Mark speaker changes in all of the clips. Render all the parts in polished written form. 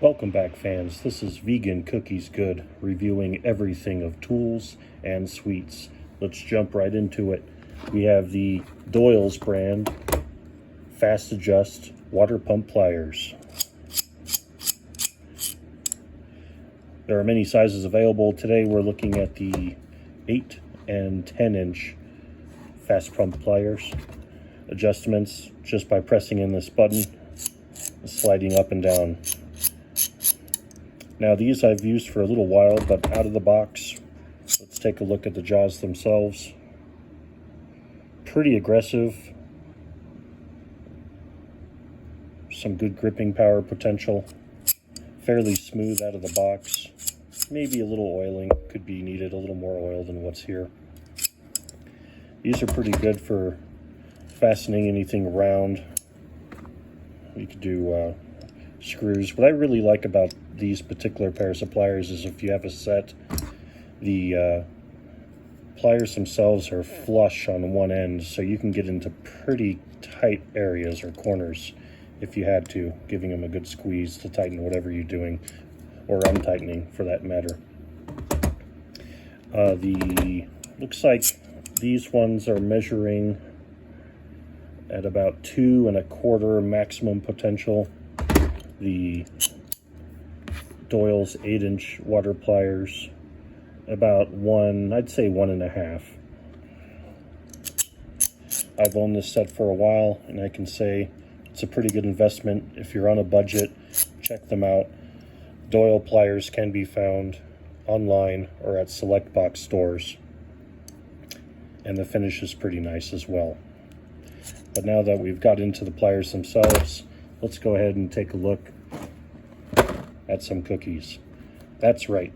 Speaker 1: Welcome back, fans. This is Vegan Cookies Good, reviewing everything of tools and sweets. Let's jump right into it. We have the Doyle's brand Fast Adjust water pump pliers. There are many sizes available. Today we're looking at the 8 and 10 inch fast pump pliers. Adjustments just by pressing in this button, sliding up and down. Now these I've used for a little while, but out of the box, let's take a look at the jaws themselves. Pretty aggressive. Some good gripping power potential. Fairly smooth out of the box. Maybe a little oiling could be needed, a little more oil than what's here. These are pretty good for fastening anything round. You could do screws. What I really like about these particular pairs of pliers is if you have a set, the pliers themselves are flush on one end, so you can get into pretty tight areas or corners if you had to, giving them a good squeeze to tighten whatever you're doing, or untightening for that matter. Looks like these ones are measuring at about 2 1/4 maximum potential. The Doyle's 8 inch water pliers about I'd say 1 1/2. I've owned this set for a while, and I can say it's a pretty good investment. If you're on a budget, check them out. Doyle pliers can be found online or at select box stores, and the finish is pretty nice as well. But now that we've got into the pliers themselves, let's go ahead and take a look at some cookies. That's right,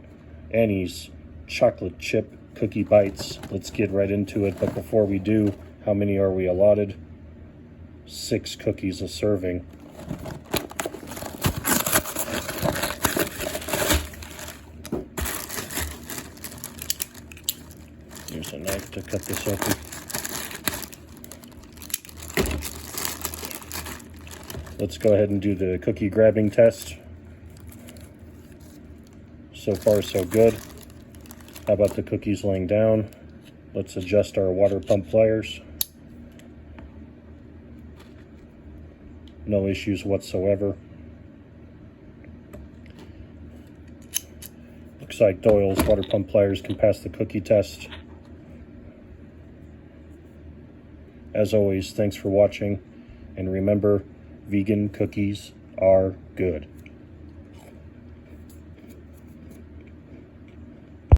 Speaker 1: Annie's chocolate chip cookie bites. Let's get right into it, but before we do, how many are we allotted? 6 cookies a serving. Here's a knife to cut this open. Let's go ahead and do the cookie grabbing test. So far, so good. How about the cookies laying down? Let's adjust our water pump pliers. No issues whatsoever. Looks like Doyle's water pump pliers can pass the cookie test. As always, thanks for watching, and remember, vegan cookies are good.